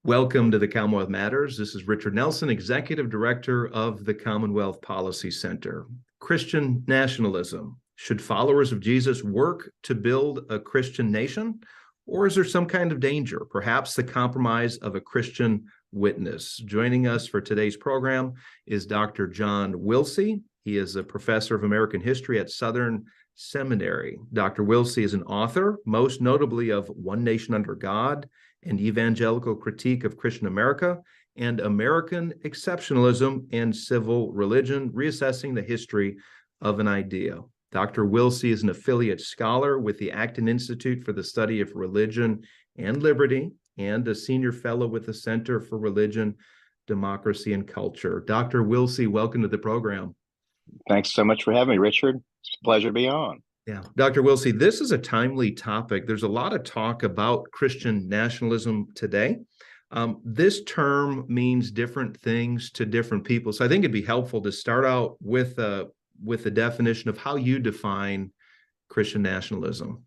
Welcome to the Commonwealth Matters. This is Richard Nelson, Executive Director of the Commonwealth Policy Center. Christian nationalism. Should followers of Jesus work to build a Christian nation? Or is there some kind of danger, perhaps the compromise of a Christian witness? Joining us for today's program is Dr. John Wilsey. He is a professor of American history at Southern Seminary. Dr. Wilsey is an author, most notably of One Nation Under God, and Evangelical Critique of Christian America, and American Exceptionalism and Civil Religion, Reassessing the History of an Idea. Dr. Wilsey is an affiliate scholar with the Acton Institute for the Study of Religion and Liberty, and a senior fellow with the Center for Religion, Democracy, and Culture. Dr. Wilsey, welcome to the program. Thanks so much for having me, Richard. It's a pleasure to be on. Yeah, Dr. Wilsey, this is a timely topic. There's a lot of talk about Christian nationalism today. This term means different things to different people. So I think it'd be helpful to start out with the definition of how you define Christian nationalism.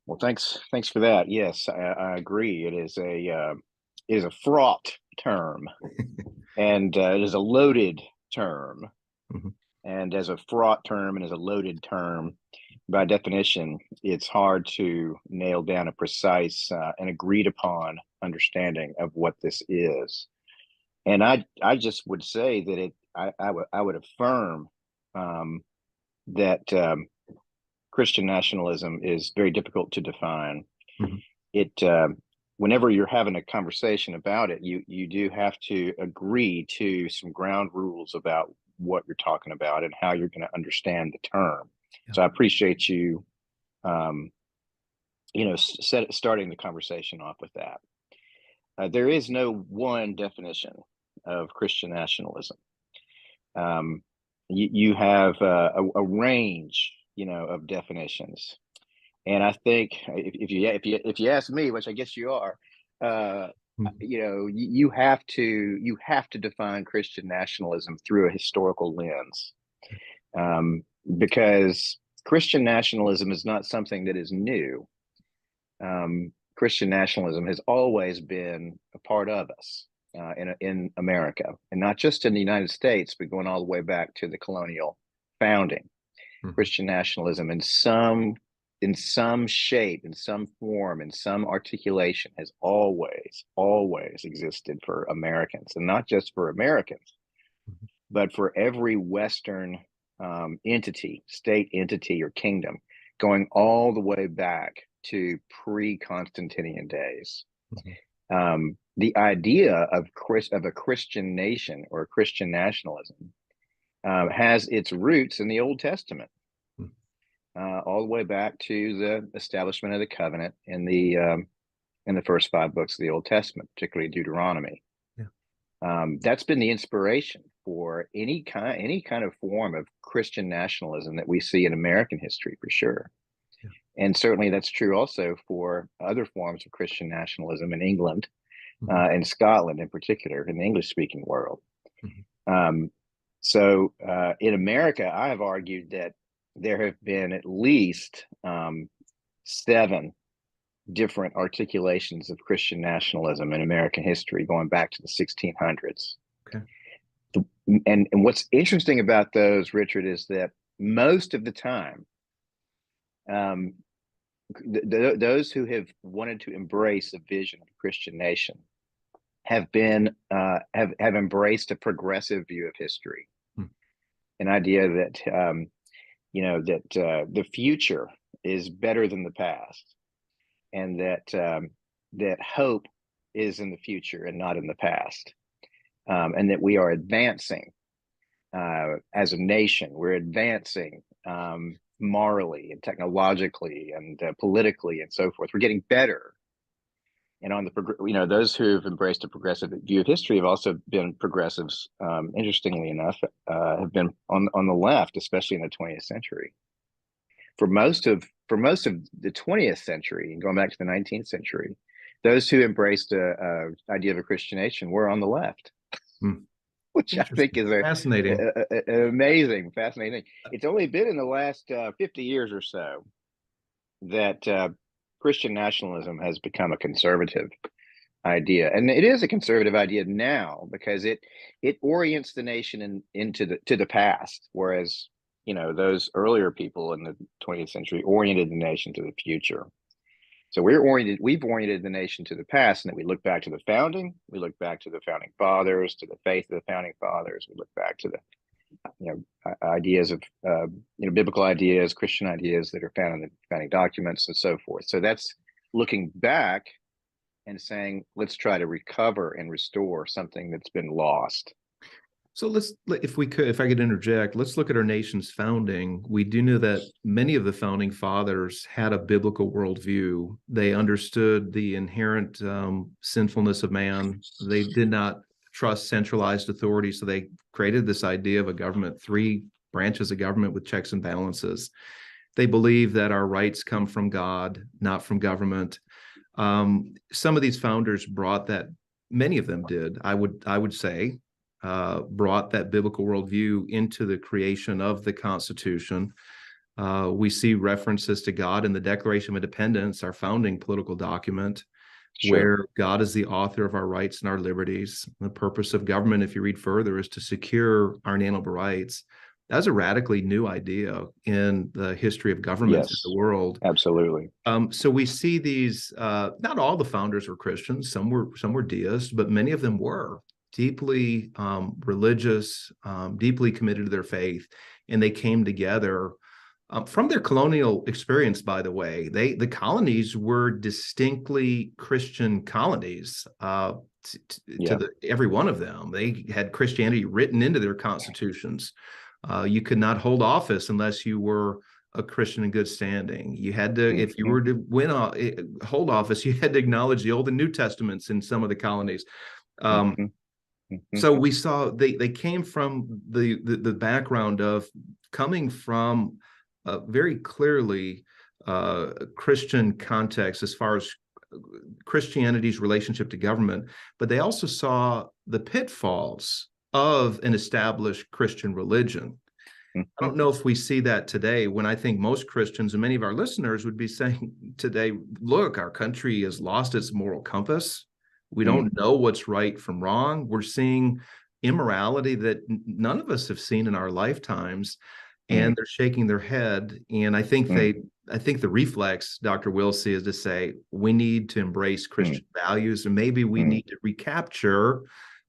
Well, thanks for that. Yes, I agree. It is a fraught term, and it is a loaded term. Mm-hmm. And as a fraught term and as a loaded term, by definition, it's hard to nail down a precise and agreed upon understanding of what this is. And I just would say that I would affirm that Christian nationalism is very difficult to define. Mm-hmm. Whenever you're having a conversation about it, you do have to agree to some ground rules about what you're talking about and how you're going to understand the term. Yeah. So I appreciate you, starting the conversation off with that. There is no one definition of Christian nationalism. You have a range, of definitions, and I think if you ask me, which I guess you are, you have to define Christian nationalism through a historical lens, because Christian nationalism is not something that is new. Christian nationalism has always been a part of us in America, and not just in the United States, but going all the way back to the colonial founding. Mm-hmm. Christian nationalism in some shape, in some form, in some articulation has always existed for Americans, and not just for Americans, mm-hmm. but for every Western state entity or kingdom, going all the way back to pre-Constantinian days. Mm-hmm. The idea of a Christian nation or Christian nationalism has its roots in the Old Testament. All the way back to the establishment of the covenant in the first 5 books of the Old Testament, particularly Deuteronomy. Yeah. That's been the inspiration for any kind of form of Christian nationalism that we see in American history, for sure. Yeah. And certainly that's true also for other forms of Christian nationalism in England, mm-hmm. And Scotland in particular, in the English-speaking world. Mm-hmm. So in America, I have argued that there have been at least 7 different articulations of Christian nationalism in American history, going back to the 1600s. Okay. And what's interesting about those, Richard, is that most of the time, those who have wanted to embrace a vision of a Christian nation have embraced a progressive view of history, an idea that the future is better than the past, and that hope is in the future and not in the past, and that we are advancing as a nation. We're advancing morally and technologically and politically and so forth. We're getting better. And on those who have embraced a progressive view of history have also been progressives. Interestingly enough, have been on the left, especially in the 20th century. For most of the 20th century, and going back to the 19th century, those who embraced a idea of a Christian nation were on the left, which I think is fascinating, amazing, fascinating. It's only been in the last 50 years or so that Christian nationalism has become a conservative idea, and it is a conservative idea now because it orients the nation into the past, whereas those earlier people in the 20th century oriented the nation to the future. So we've oriented the nation to the past, and that we look back to the founding, we look back to the founding fathers, to the faith of the founding fathers, we look back to the ideas of biblical ideas, Christian ideas that are found in the founding documents and so forth. So that's looking back and saying, let's try to recover and restore something that's been lost. So if I could interject, let's look at our nation's founding. We do know that many of the founding fathers had a biblical worldview. They understood the inherent sinfulness of man. They did not trust centralized authority, so they created this idea of a government, three branches of government with checks and balances. They believe that our rights come from God, not from government. Some of these founders brought that, many of them did, I would say, brought that biblical worldview into the creation of the Constitution. We see references to God in the Declaration of Independence, our founding political document, Sure. where God is the author of our rights and our liberties. The purpose of government, if you read further, is to secure our inalienable rights. That's a radically new idea in the history of governments in the world. Absolutely. So we see these, not all the founders were Christians, some were deists, but many of them were deeply religious, deeply committed to their faith, and they came together from their colonial experience. By the way, the colonies were distinctly Christian colonies. Every one of them, they had Christianity written into their constitutions. You could not hold office unless you were a Christian in good standing. You had to, if you were to hold office, you had to acknowledge the Old and New Testaments in some of the colonies. So we saw they came from the background of coming from very clearly Christian context as far as Christianity's relationship to government, but they also saw the pitfalls of an established Christian religion. I don't know if we see that today, when I think most Christians and many of our listeners would be saying today, look, our country has lost its moral compass. We don't know what's right from wrong. We're seeing immorality that none of us have seen in our lifetimes, and they're shaking their head. And I think the reflex, Dr. Wilsey, is to say we need to embrace Christian values, and maybe we need to recapture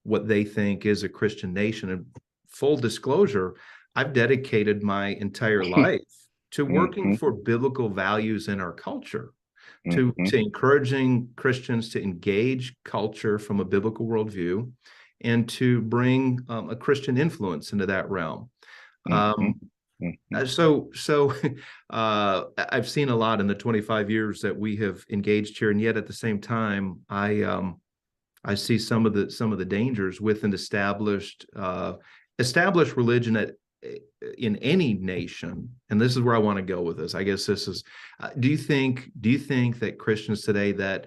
what they think is a Christian nation. And full disclosure, I've dedicated my entire life to working for biblical values in our culture, to encouraging Christians to engage culture from a biblical worldview, and to bring a Christian influence into that realm. So I've seen a lot in the 25 years that we have engaged here, and yet at the same time, I see some of the dangers with an established religion in any nation. And this is where I want to go with this. I guess this is, do you think that Christians today that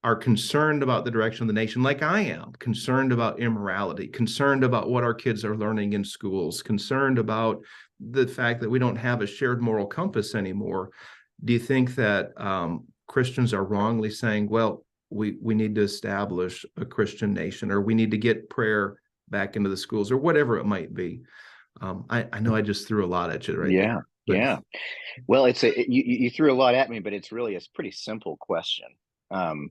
are concerned about the direction of the nation, like I am, concerned about immorality, concerned about what our kids are learning in schools, concerned about the fact that we don't have a shared moral compass anymore, do you think that Christians are wrongly saying, well, we need to establish a Christian nation, or we need to get prayer back into the schools, or whatever it might be? I know I just threw a lot at you there. Yeah. Well, you threw a lot at me, but it's really a pretty simple question. One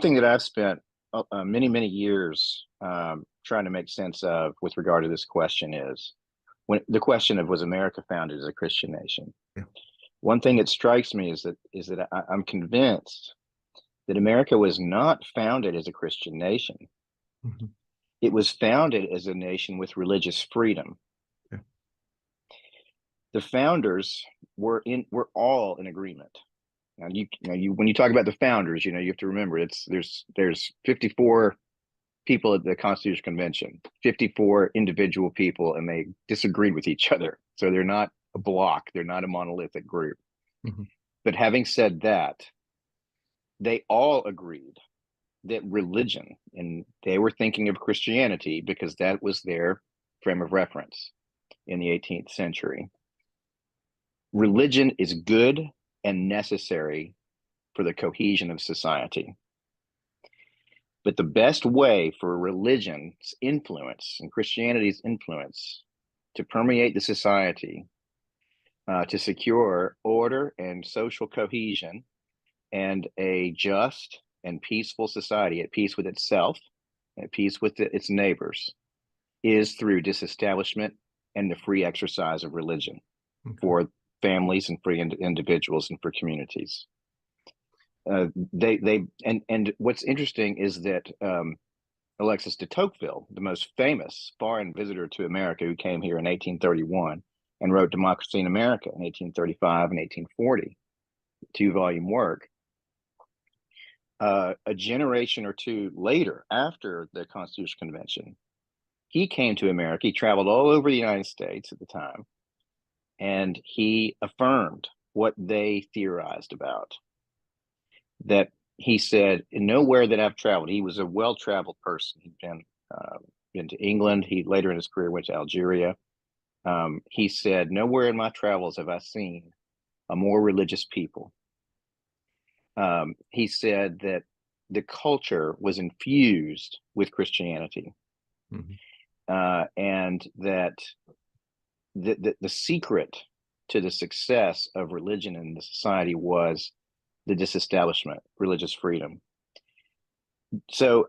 thing that I've spent many years trying to make sense of with regard to this question is when the question of, was America founded as a Christian nation? Yeah. One thing that strikes me is that I'm convinced that America was not founded as a Christian nation. It was founded as a nation with religious freedom. Yeah. The founders were all in agreement. Now, when you talk about the founders, you have to remember there's 54 people at the Constitutional Convention, 54 individual people, and they disagreed with each other. So they're not a block, they're not a monolithic group. But having said that, they all agreed that religion, and they were thinking of Christianity because that was their frame of reference in the 18th century. Religion is good and necessary for the cohesion of society. But the best way for religion's influence and Christianity's influence to permeate the society, to secure order and social cohesion and a just and peaceful society at peace with itself, at peace with its neighbors, is through disestablishment and the free exercise of religion for families and free individuals and for communities. And what's interesting is that Alexis de Tocqueville, the most famous foreign visitor to America, who came here in 1831 and wrote Democracy in America in 1835 and 1840, two-volume work, a generation or two later, after the Constitutional Convention, he came to America. He traveled all over the United States at the time, and he affirmed what they theorized about. That he said, nowhere that I've traveled, he was a well-traveled person. He'd been to England. He later in his career went to Algeria. He said, nowhere in my travels have I seen a more religious people. He said that the culture was infused with Christianity, and that the secret to the success of religion in the society was the disestablishment, religious freedom. So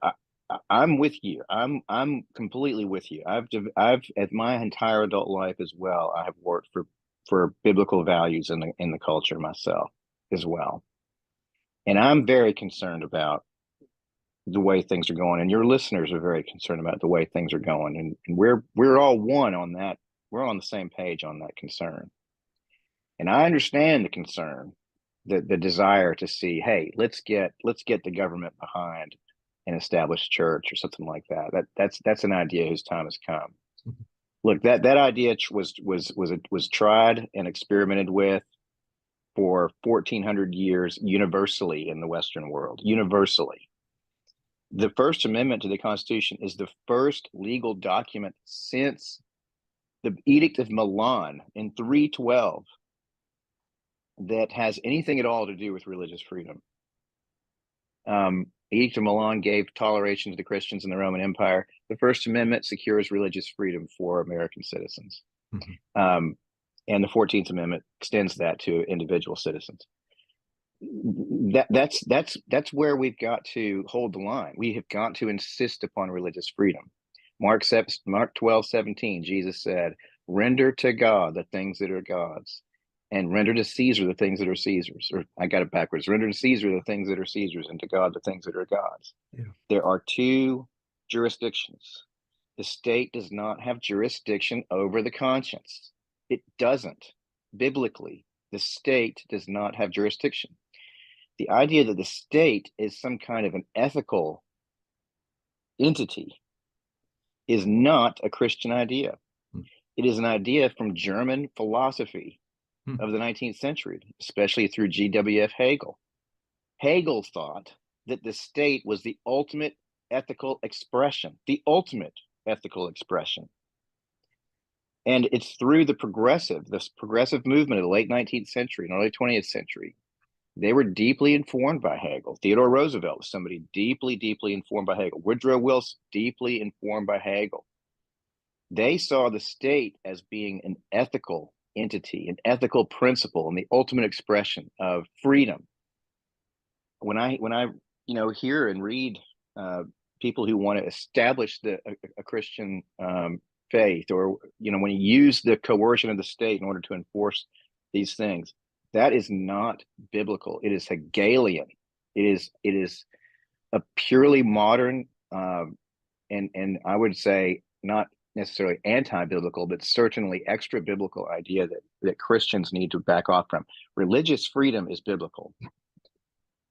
I'm with you. I'm completely with you. I've at my entire adult life as well, I have worked for biblical values in the culture myself as well. And I'm very concerned about the way things are going, and your listeners are very concerned about the way things are going. And we're all one on that. We're on the same page on that concern. And I understand the concern, the desire to see, hey, let's get the government behind an established church or something like that. That's an idea whose time has come. Look, that idea was tried and experimented with for 1400 years universally in the Western world, universally. The First Amendment to the Constitution is the first legal document since the Edict of Milan in 312 that has anything at all to do with religious freedom. Edict of Milan gave toleration to the Christians in the Roman Empire. The First Amendment secures religious freedom for American citizens. And the 14th Amendment extends that to individual citizens. That's where we've got to hold the line. We have got to insist upon religious freedom. Mark 12:17, Jesus said, render to God the things that are God's, and render to Caesar the things that are Caesar's. Or I got it backwards. Render to Caesar the things that are Caesar's, and to God the things that are God's. Yeah. There are two jurisdictions. The state does not have jurisdiction over the conscience. It doesn't. Biblically, the state does not have jurisdiction. The idea that the state is some kind of an ethical entity is not a Christian idea. It is an idea from German philosophy of the 19th century, especially through G.W.F. Hegel. Hegel thought that the state was the ultimate ethical expression, And it's through this progressive movement of the late 19th century and early 20th century. They were deeply informed by Hegel. Theodore Roosevelt was somebody deeply, deeply informed by Hegel. Woodrow Wilson, deeply informed by Hegel. They saw the state as being an ethical entity, an ethical principle, and the ultimate expression of freedom. When I hear and read people who want to establish a Christian faith, or when you use the coercion of the state in order to enforce these things, that is not biblical. It is Hegelian. It is a purely modern and I would say not necessarily anti-biblical, but certainly extra-biblical idea that Christians need to back off from. Religious freedom is biblical.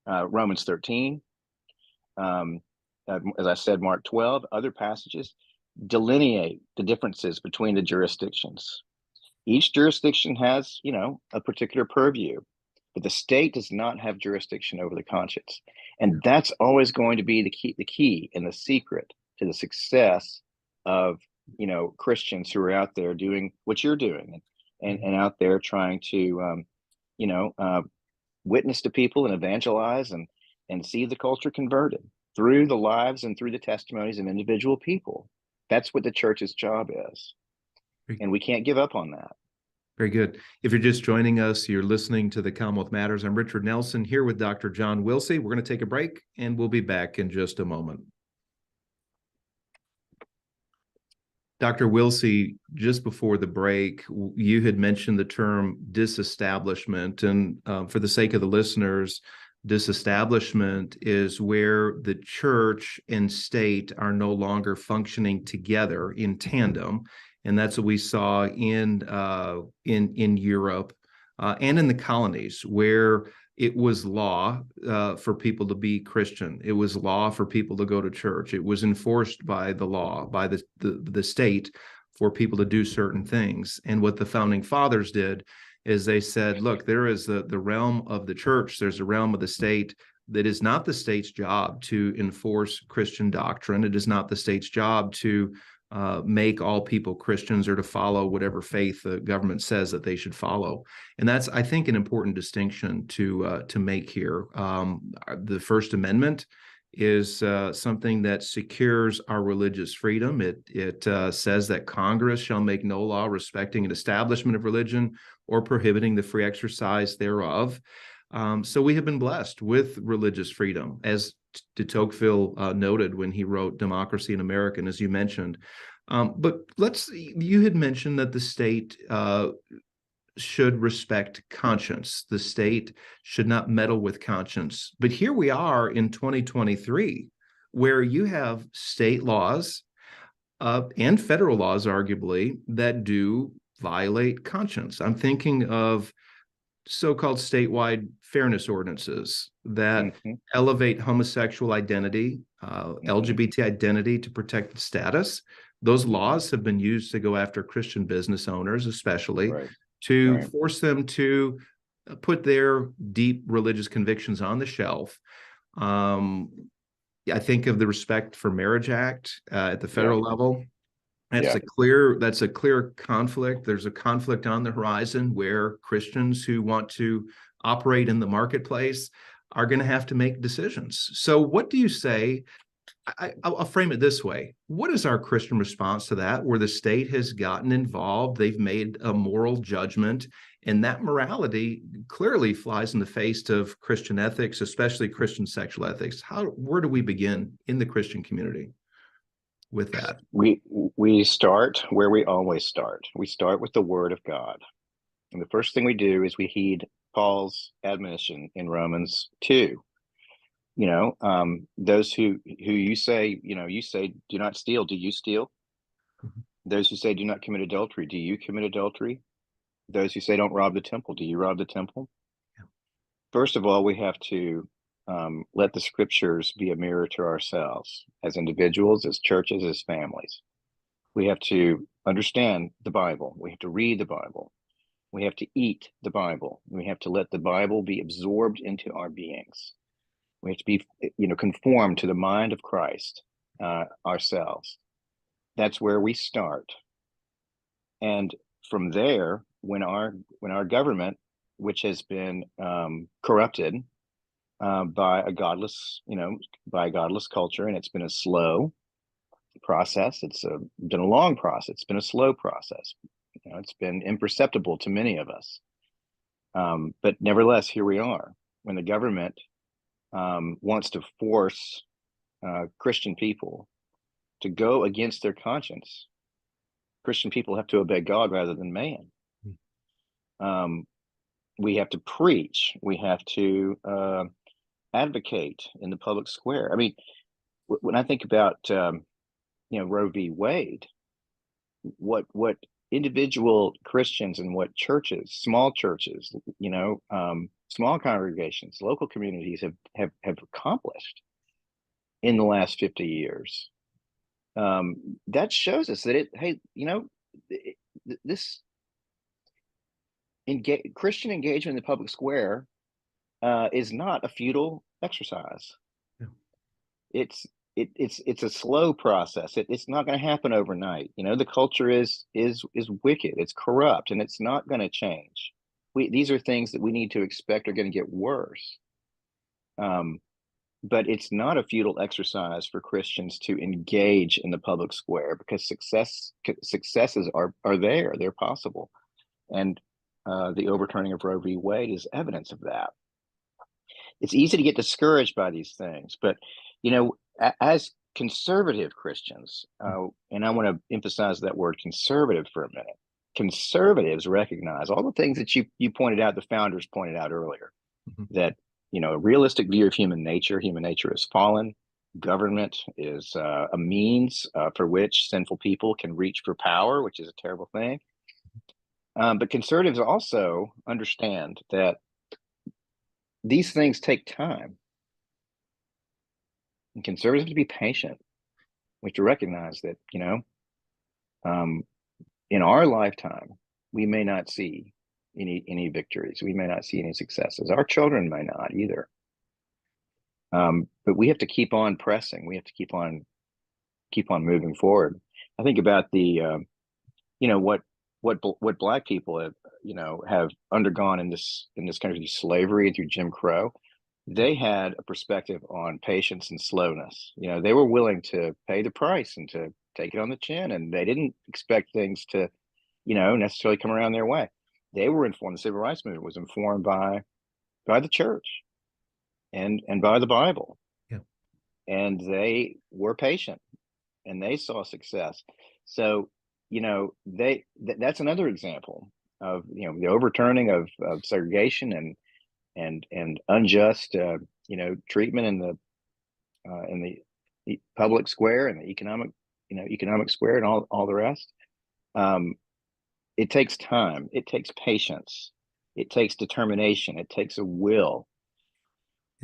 Romans 13, as I said, Mark 12, other passages delineate the differences between the jurisdictions. Each jurisdiction has, a particular purview, but the state does not have jurisdiction over the conscience. And that's always going to be the key and the secret to the success of, Christians who are out there doing what you're doing and out there trying to, witness to people and evangelize and see the culture converted through the lives and through the testimonies of individual people. That's what the church's job is. And we can't give up on that. Very good. If you're just joining us, you're listening to the Commonwealth Matters. I'm Richard Nelson here with Dr. John Wilsey. We're going to take a break, and we'll be back in just a moment. Dr. Wilsey, just before the break, you had mentioned the term disestablishment. And for the sake of the listeners, disestablishment is where the church and state are no longer functioning together in tandem. And that's what we saw in Europe and in the colonies, where it was law for people to be Christian. It was law for people to go to church. It was enforced by the law, by the state, for people to do certain things. And what the founding fathers did is they said, look, there is the realm of the church. There's a realm of the state. That is not the state's job to enforce Christian doctrine. It is not the state's job to make all people Christians or to follow whatever faith the government says that they should follow. And that's, I think, an important distinction to make here. The First Amendment is something that secures our religious freedom. It says that Congress shall make no law respecting an establishment of religion or prohibiting the free exercise thereof. So we have been blessed with religious freedom, as de Tocqueville noted when he wrote Democracy in America, and as you mentioned. But you had mentioned that the state should respect conscience. The state should not meddle with conscience. But here we are in 2023, where you have state laws and federal laws, arguably, that do violate conscience. I'm thinking of so-called statewide fairness ordinances that elevate homosexual identity, LGBT identity to protect status. Those laws have been used to go after Christian business owners, especially, to force them to put their deep religious convictions on the shelf. I think of the Respect for Marriage Act at the federal level. That's a clear conflict. There's a conflict on the horizon where Christians who want to operate in the marketplace are going to have to make decisions. So what do you say? I'll frame it this way. What is our Christian response to that, where the state has gotten involved, they've made a moral judgment, and that morality clearly flies in the face of Christian ethics, especially Christian sexual ethics? Where do we begin in the Christian community with that? We start where we always start. We start with the Word of God. And the first thing we do is we heed Paul's admonition in Romans 2. Those who you say, you say, do not steal. Do you steal? Those who say, do not commit adultery. Do you commit adultery? Those who say, don't rob the temple. Do you rob the temple? First of all, we have to let the scriptures be a mirror to ourselves as individuals, as churches, as families. We have to understand the Bible. We have to read the Bible. We have to eat the Bible. We have to let the Bible be absorbed into our beings. We have to be, conformed to the mind of Christ ourselves. That's where we start. And from there, when our government, which has been corrupted by a godless culture, and it's been a slow process. It's been a long process. It's been a slow process. It's been imperceptible to many of us. But nevertheless, here we are. When the government wants to force Christian people to go against their conscience, Christian people have to obey God rather than man. We have to preach. We have to advocate in the public square. I mean, when I think about Roe v. Wade, what individual Christians and what churches, small churches, small congregations, local communities have accomplished in the last 50 years, that shows us that this Christian engagement in the public square is not a futile exercise. It's a slow process. It's not going to happen overnight. The culture is wicked. It's corrupt, and it's not going to change these are things that we need to expect are going to get worse. But it's not a futile exercise for Christians to engage in the public square, because successes are there, they're possible, and the overturning of Roe v. Wade is evidence of that. It's easy to get discouraged by these things, but as conservative Christians, and I want to emphasize that word conservative for a minute. Conservatives recognize all the things that you pointed out, the founders pointed out earlier, that a realistic view of human nature. Human nature is fallen. Government is a means for which sinful people can reach for power, which is a terrible thing. But conservatives also understand that these things take time. And conservatives have to be patient. We have to recognize that, in our lifetime, we may not see any victories. We may not see any successes. Our children may not either. But we have to keep on pressing. We have to keep on moving forward. I think about the, what Black people have undergone in this country, slavery through Jim Crow. They had a perspective on patience and slowness. They were willing to pay the price and to take it on the chin, and they didn't expect things to, necessarily come around their way. They were informed. The civil rights movement was informed by the church and by the Bible. Yeah. And they were patient, and they saw success. So, that's another example of, the overturning of segregation and unjust, treatment in the public square and the economic square and all the rest. It takes time. It takes patience. It takes determination. It takes a will.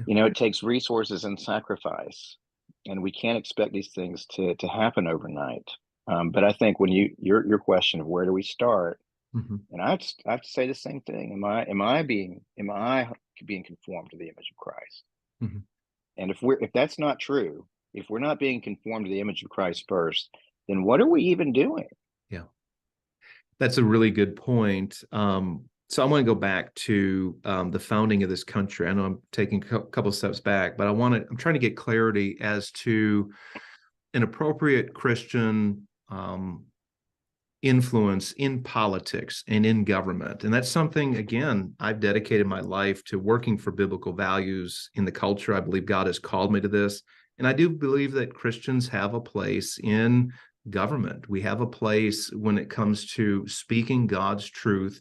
Yeah. It takes resources and sacrifice, and we can't expect these things to happen overnight. But I think when your question of where do we start, and I have to say the same thing. Am I being conformed to the image of Christ? And if that's not true, if we're not being conformed to the image of Christ first, then what are we even doing? Yeah, that's a really good point. So I want to go back to the founding of this country. I know I'm taking a couple steps back, but I'm trying to get clarity as to an appropriate Christian influence in politics and in government. And that's something, again, I've dedicated my life to working for biblical values in the culture. I believe God has called me to this. And I do believe that Christians have a place in government. We have a place when it comes to speaking God's truth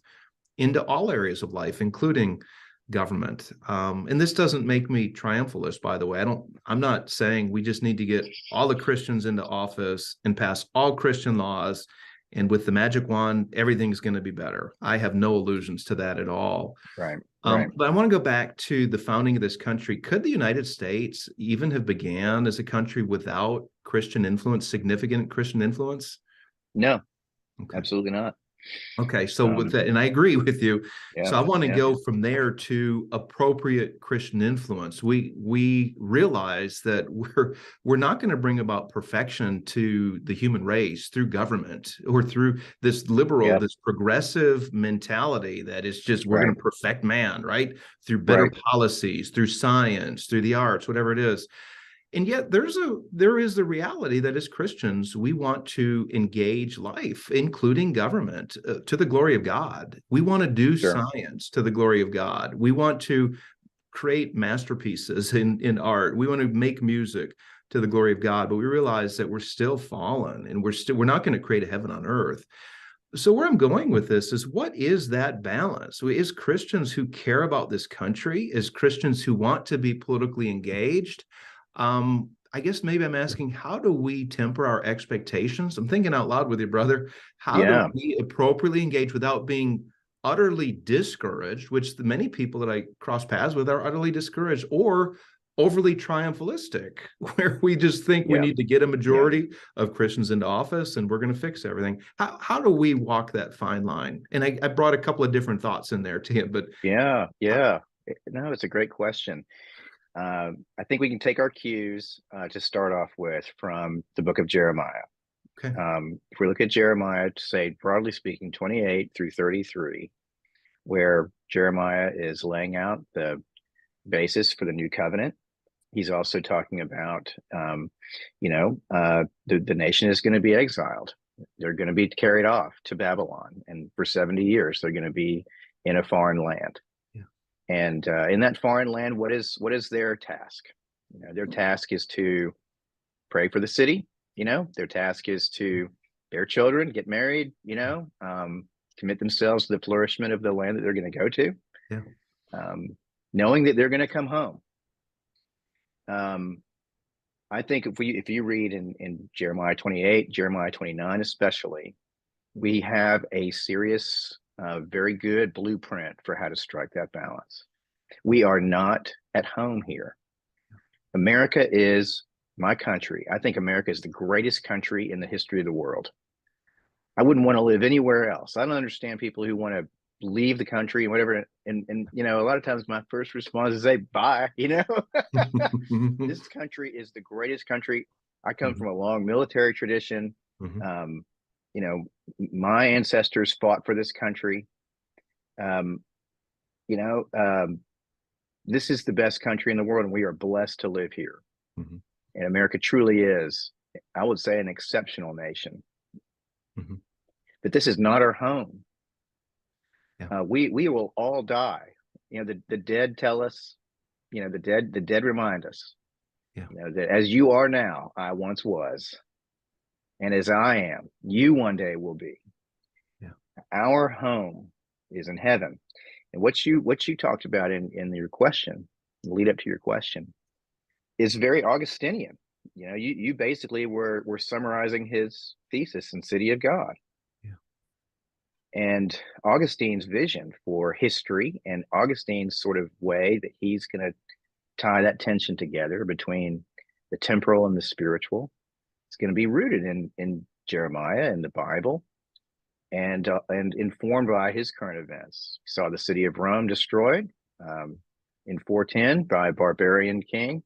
into all areas of life, including government. And this doesn't make me triumphalist, by the way. I'm not saying we just need to get all the Christians into office and pass all Christian laws, and with the magic wand, everything's going to be better. I have no illusions to that at all. Right. But I want to go back to the founding of this country. Could the United States even have began as a country without Christian influence, significant Christian influence? No, Okay. Absolutely not. Okay, so with that, and I agree with you. Yeah, so I want to go from there to appropriate Christian influence. We realize that we're not going to bring about perfection to the human race through government or through this liberal, this progressive mentality that is just we're going to perfect man, right? Through better policies, through science, through the arts, whatever it is. And yet there is the reality that as Christians, we want to engage life, including government, to the glory of God. We want to do science to the glory of God. We want to create masterpieces in art. We want to make music to the glory of God, but we realize that we're still fallen, and we're not going to create a heaven on earth. So where I'm going with this is, what is that balance? Is Christians who care about this country, as Christians who want to be politically engaged, I guess maybe I'm asking, how do we temper our expectations? I'm thinking out loud with you, brother. How do we appropriately engage without being utterly discouraged, which the many people that I cross paths with are utterly discouraged, or overly triumphalistic, where we just think we need to get a majority of Christians into office and we're going to fix everything? How do we walk that fine line? And I brought a couple of different thoughts in there to you, but no, it's a great question. I think we can take our cues to start off with from the book of Jeremiah. If we look at Jeremiah, to say, broadly speaking, 28 through 33, where Jeremiah is laying out the basis for the new covenant. He's also talking about, the nation is going to be exiled. They're going to be carried off to Babylon, and for 70 years they're going to be in a foreign land. Yeah. And in that foreign land, what is their task? Their task is to pray for the city. Their task is to bear children, get married. Commit themselves to the flourishment of the land that they're going to go to. Yeah. Knowing that they're going to come home. I think if you read in Jeremiah 28, Jeremiah 29 especially, we have a serious, very good blueprint for how to strike that balance. We are not at home here. America is my country. I think America is the greatest country in the history of the world. I wouldn't want to live anywhere else. I don't understand people who want to leave the country and whatever. And a lot of times my first response is say, bye, This country is the greatest country. I come from a long military tradition. My ancestors fought for this country. This is the best country in the world, and we are blessed to live here. And America truly is, I would say, an exceptional nation. But this is not our home. Yeah. We will all die. The dead tell us, the dead remind us, that as you are now, I once was. And as I am, you one day will be. Yeah. Our home is in heaven. And what you talked about in your question, the lead up to your question, is very Augustinian. You basically were summarizing his thesis in City of God. And Augustine's vision for history, and Augustine's sort of way that he's going to tie that tension together between the temporal and the spiritual, it's going to be rooted in Jeremiah and the Bible, and informed by his current events. We saw the city of Rome destroyed in 410 by a barbarian king.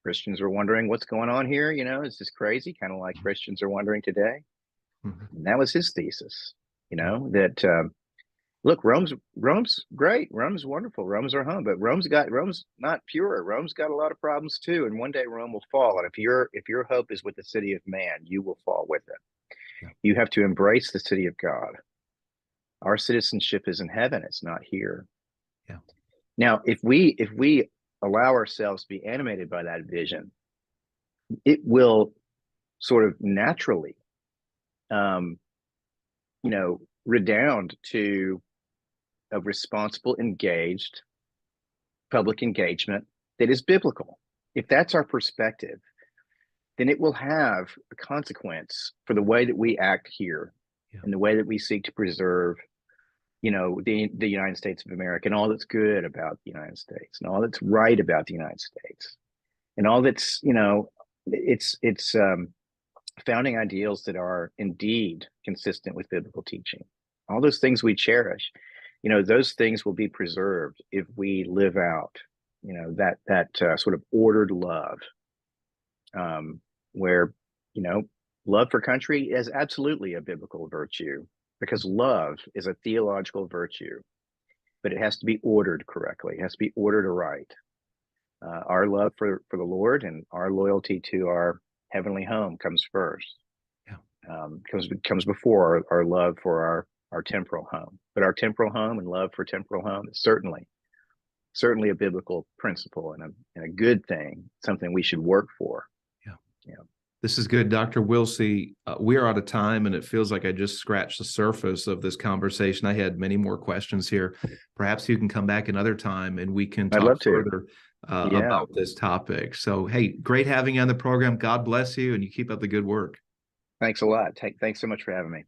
Christians were wondering what's going on here. Is this crazy? Kind of like Christians are wondering today. And that was his thesis. That look, Rome's great, Rome's wonderful, Rome's our home, but Rome's not pure. Rome's got a lot of problems too, and one day Rome will fall. And if your hope is with the city of man, you will fall with it. Yeah. You have to embrace the city of God. Our citizenship is in heaven; it's not here. Yeah. Now, if we allow ourselves to be animated by that vision, it will sort of naturally redound to a responsible, engaged public engagement that is biblical. If that's our perspective, then it will have a consequence for the way that we act here and the way that we seek to preserve, the United States of America and all that's good about the United States and all that's right about the United States and all that's, it's founding ideals that are indeed consistent with biblical teaching. All those things we cherish, those things will be preserved if we live out, that sort of ordered love, where, love for country is absolutely a biblical virtue, because love is a theological virtue, but it has to be ordered correctly. It has to be ordered aright. Our love for the Lord and our loyalty to our heavenly home comes first. Yeah. Comes before our love for our temporal home. But our temporal home and love for temporal home is certainly a biblical principle and a good thing, something we should work for. Yeah. Yeah. This is good, Dr. Wilsey. We are out of time, and it feels like I just scratched the surface of this conversation. I had many more questions here. Perhaps you can come back another time and we can talk further about this topic. So, hey, great having you on the program. God bless you, and you keep up the good work. Thanks a lot. Thanks so much for having me.